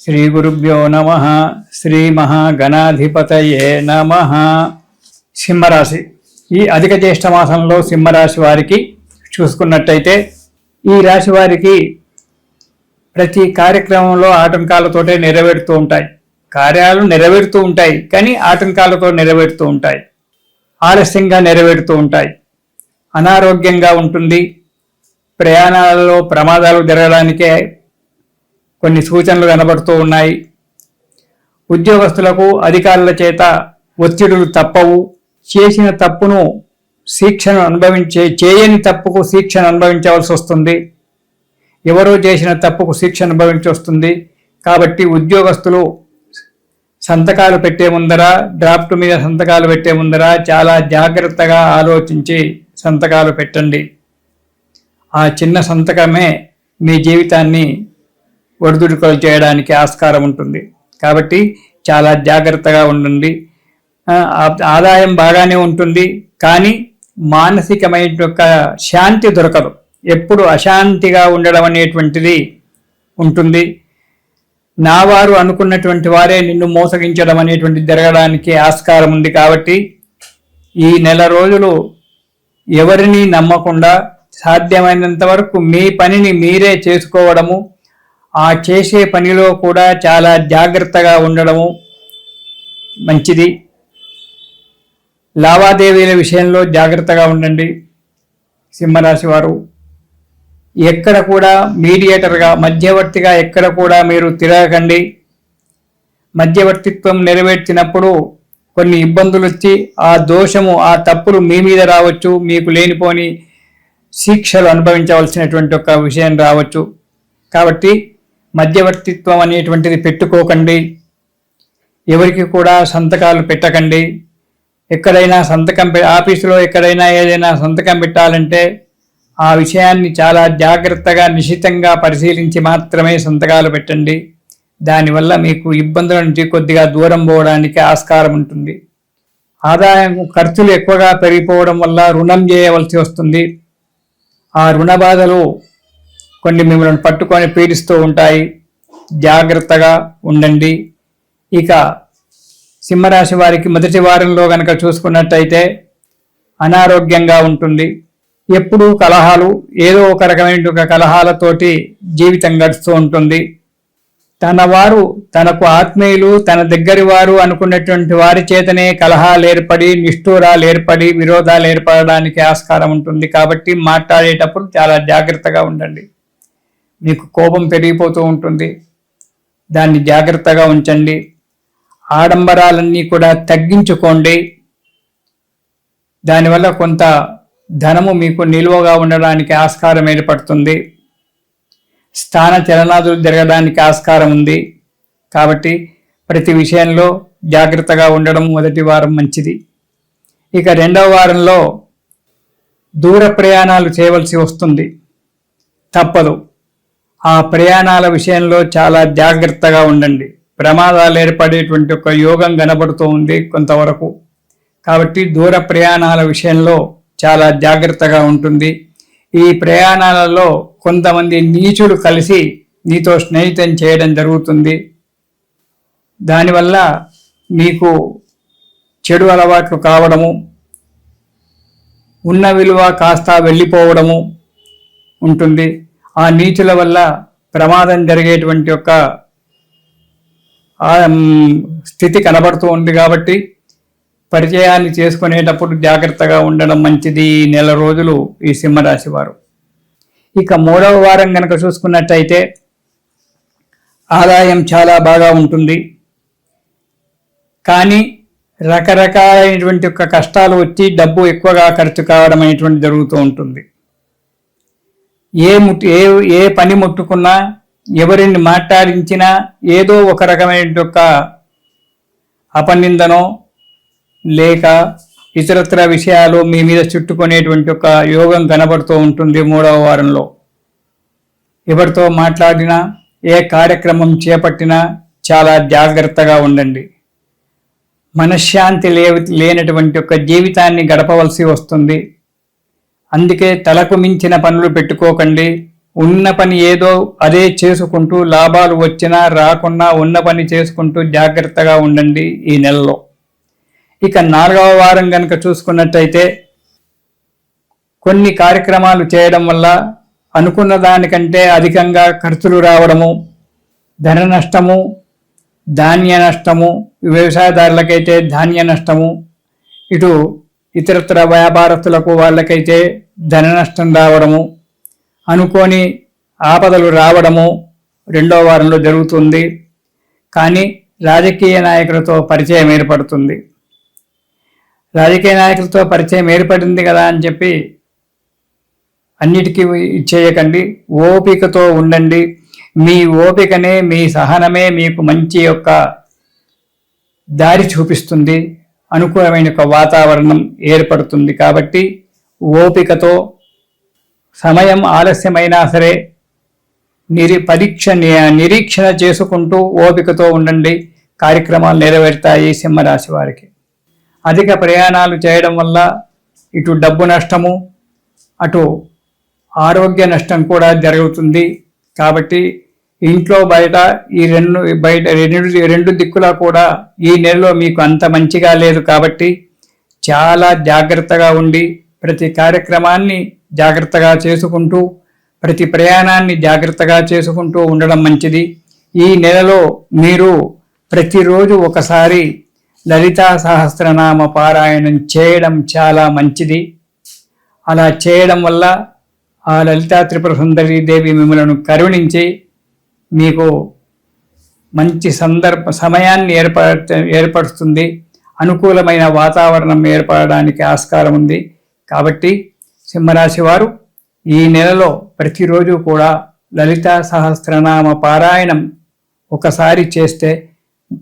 శ్రీ గురుభ్యో నమః. శ్రీ మహాగణాధిపతయే నమః. సింహరాశి. ఈ అధిక జ్యేష్ఠ మాసంలో సింహరాశి వారికి చూసుకున్నట్టయితే ఈ రాశి వారికి ప్రతి కార్యక్రమంలో ఆటంకాలతోటే నెరవేరుతూ ఉంటాయి. కార్యాలు నెరవేరుతూ ఉంటాయి కానీ ఆటంకాలతో నెరవేరుతూ ఉంటాయి, ఆలస్యంగా నెరవేరుతూ ఉంటాయి. అనారోగ్యంగా ఉంటుంది. ప్రయాణాలలో ప్రమాదాలు జరగడానికే కొన్ని సూచనలు కనబడుతూ ఉన్నాయి. ఉద్యోగస్తులకు అధికారుల చేత ఒత్తిడులు తప్పవు. చేసిన తప్పును చేయని తప్పుకు శిక్షను అనుభవించవలసి వస్తుంది. ఎవరో చేసిన తప్పుకు శిక్ష అనుభవించి వస్తుంది. కాబట్టి ఉద్యోగస్తులు సంతకాలు పెట్టే ముందర, డ్రాఫ్ట్ మీద సంతకాలు పెట్టే ముందర చాలా జాగ్రత్తగా ఆలోచించి సంతకాలు పెట్టండి. ఆ చిన్న సంతకమే మీ జీవితాన్ని ఒడిదుడుకులు చేయడానికి ఆస్కారం ఉంటుంది. కాబట్టి చాలా జాగ్రత్తగా ఉండండి. ఆదాయం బాగానే ఉంటుంది కానీ మానసికమైన శాంతి దొరకదు. ఎప్పుడు అశాంతిగా ఉండడం అనేటువంటిది ఉంటుంది. నా వారు అనుకున్నటువంటి వారే నిన్ను మోసగించడం అనేటువంటిది జరగడానికి ఆస్కారం ఉంది. కాబట్టి ఈ నెల రోజులు ఎవరిని నమ్మకుండా సాధ్యమైనంత వరకు మీ పనిని మీరే చేసుకోవడము, ఆ చేసే పనిలో కూడా చాలా జాగ్రత్తగా ఉండడము మంచిది. లావాదేవీల విషయంలో జాగ్రత్తగా ఉండండి. సింహరాశి వారు ఎక్కడ కూడా మీడియేటర్గా, మధ్యవర్తిగా ఎక్కడ కూడా మీరు తిరగకండి. మధ్యవర్తిత్వం నెరవేర్చినప్పుడు కొన్ని ఇబ్బందులు వచ్చి ఆ దోషము, ఆ తప్పులు మీ మీద రావచ్చు. మీకు లేనిపోని శిక్షలు అనుభవించవలసినటువంటి ఒక విషయం రావచ్చు. కాబట్టి మధ్యవర్తిత్వం అనేటువంటిది పెట్టుకోకండి. ఎవరికి కూడా సంతకాలు పెట్టకండి. ఎక్కడైనా ఆఫీసులో ఎక్కడైనా ఏదైనా సంతకం పెట్టాలంటే ఆ విషయాన్ని చాలా జాగ్రత్తగా నిశితంగా పరిశీలించి మాత్రమే సంతకాలు పెట్టండి. దానివల్ల మీకు ఇబ్బందుల నుంచి కొద్దిగా దూరం పోవడానికి ఆస్కారం ఉంటుంది. ఆదాయం ఖర్చులు ఎక్కువగా పెరిగిపోవడం వల్ల రుణం చేయవలసి వస్తుంది. ఆ రుణ బాధలు కొన్ని మిమ్మల్ని పట్టుకొని పీడిస్తూ ఉంటాయి. జాగ్రత్తగా ఉండండి. ఇక సింహరాశి వారికి మొదటి వారంలో కనుక చూసుకున్నట్టయితే అనారోగ్యంగా ఉంటుంది. ఎప్పుడూ కలహాలు, ఏదో ఒక రకమైన కలహాలతోటి జీవితం గడుస్తూ ఉంటుంది. తన వారు, తనకు ఆత్మీయులు, తన దగ్గరి వారు అనుకున్నటువంటి వారి చేతనే కలహాలు ఏర్పడి, నిష్ఠూరాలు ఏర్పడి, విరోధాలు ఏర్పడడానికి ఆస్కారం ఉంటుంది. కాబట్టి మాట్లాడేటప్పుడు చాలా జాగ్రత్తగా ఉండండి. మీకు కోపం పెరిగిపోతూ ఉంటుంది. దాన్ని జాగ్రత్తగా ఉంచండి. ఆడంబరాలన్నీ కూడా తగ్గించుకోండి. దానివల్ల కొంత ధనము మీకు నిల్వగా ఉండడానికి ఆస్కారం ఏర్పడుతుంది. స్థాన చలనాదులు జరగడానికి ఆస్కారం ఉంది. కాబట్టి ప్రతి విషయంలో జాగ్రత్తగా ఉండడం మొదటి వారం మంచిది. ఇక రెండవ వారంలో దూర ప్రయాణాలు చేయవలసి వస్తుంది. తప్పదు. ఆ ప్రయాణాల విషయంలో చాలా జాగ్రత్తగా ఉండండి. ప్రమాదాలు ఏర్పడేటువంటి ఒక యోగం కనబడుతూ ఉంది కొంతవరకు. కాబట్టి దూర ప్రయాణాల విషయంలో చాలా జాగ్రత్తగా ఉంటుంది. ఈ ప్రయాణాలలో కొంతమంది నీచులు కలిసి నీతో స్నేహితం చేయడం జరుగుతుంది. దానివల్ల మీకు చెడు అలవాట్లు కావడము, ఉన్న విలువ కాస్త వెళ్ళిపోవడము ఉంటుంది. ఆ నీచుల వల్ల ప్రమాదం జరిగేటువంటి ఒక స్థితి కనబడుతూ ఉంది. కాబట్టి పరిచయాన్ని చేసుకునేటప్పుడు జాగ్రత్తగా ఉండడం మంచిది ఈ నెల రోజులు ఈ సింహరాశి వారు. ఇక మూడవ వారం కనుక చూసుకున్నట్టయితే ఆదాయం చాలా బాగా ఉంటుంది. కానీ రకరకాలైనటువంటి ఒక కష్టాలు వచ్చి డబ్బు ఎక్కువగా ఖర్చు కావడం అనేటువంటి జరుగుతూ ఉంటుంది. ఏ పని ముట్టుకున్నా, ఎవరిని మాట్లాడించినా ఏదో ఒక రకమైన ఒక అపనిందనో లేక ఇతరత్ర విషయాలు మీ మీద చుట్టుకునేటువంటి ఒక యోగం కనబడుతూ ఉంటుంది మూడవ వారంలో. ఎవరితో మాట్లాడినా, ఏ కార్యక్రమం చేపట్టినా చాలా జాగ్రత్తగా ఉండండి. మనశ్శాంతి లేనటువంటి ఒక జీవితాన్ని గడపవలసి వస్తుంది. అందుకే తలకు మించిన పనులు పెట్టుకోకండి. ఉన్న పని ఏదో అదే చేసుకుంటూ లాభాలు వచ్చినా రాకున్నా ఉన్న పని చేసుకుంటూ జాగ్రత్తగా ఉండండి ఈ నెలలో. ఇక 4వ వారం కనుక చూసుకున్నట్టయితే కొన్ని కార్యక్రమాలు చేయడం వల్ల అనుకున్న దానికంటే అధికంగా ఖర్చులు రావడము, ధన నష్టము, ధాన్య నష్టము, వ్యవసాయదారులకైతే ధాన్య నష్టము, ఇటు ఇతరత్ర వ్యాపారస్తులకు వాళ్ళకైతే ధన నష్టం రావడము, అనుకోని ఆపదలు రావడము 2వ వారంలో జరుగుతుంది. కానీ రాజకీయ నాయకులతో పరిచయం ఏర్పడుతుంది. రాజకీయ నాయకులతో పరిచయం ఏర్పడింది కదా అని చెప్పి అన్నిటికీ చేయకండి. ఓపికతో ఉండండి. మీ ఓపికనే, మీ సహనమే మీకు మంచి యొక్క దారి చూపిస్తుంది. అనుకూలమైన ఒక వాతావరణం ఏర్పడుతుంది. కాబట్టి ఓపికతో, సమయం ఆలస్యమైనా సరే నిరీక్షణ చేసుకుంటూ ఓపికతో ఉండండి. కార్యక్రమాలు నెరవేరుతాయి సింహరాశి వారికి. అధిక ప్రయాణాలు చేయడం వల్ల ఇటు డబ్బు నష్టము, అటు ఆరోగ్య నష్టం కూడా జరుగుతుంది. కాబట్టి ఇంట్లో బయట ఈ రెండు దిక్కులా కూడా ఈ నెలలో మీకు అంత మంచిగా లేదు. కాబట్టి చాలా జాగ్రత్తగా ఉండి ప్రతి కార్యక్రమాన్ని జాగ్రత్తగా చేసుకుంటూ, ప్రతి ప్రయాణాన్ని జాగ్రత్తగా చేసుకుంటూ ఉండడం మంచిది. ఈ నెలలో మీరు ప్రతిరోజు ఒకసారి లలితా సహస్రనామ పారాయణం చేయడం చాలా మంచిది. అలా చేయడం వల్ల ఆ లలితా త్రిపుర సుందరీ దేవి మిమ్మలను కరుణించి మీకు మంచి సమయాన్ని ఏర్పరుస్తుంది. అనుకూలమైన వాతావరణం ఏర్పడడానికి ఆస్కారం ఉంది. కాబట్టి సింహరాశి వారు ఈ నెలలో ప్రతిరోజు కూడా లలితా సహస్రనామ పారాయణం ఒకసారి చేస్తే,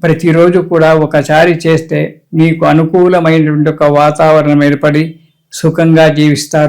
ప్రతిరోజు కూడా ఒకసారి చేస్తే మీకు అనుకూలమైనటువంటి ఒక వాతావరణం ఏర్పడి సుఖంగా జీవిస్తారు.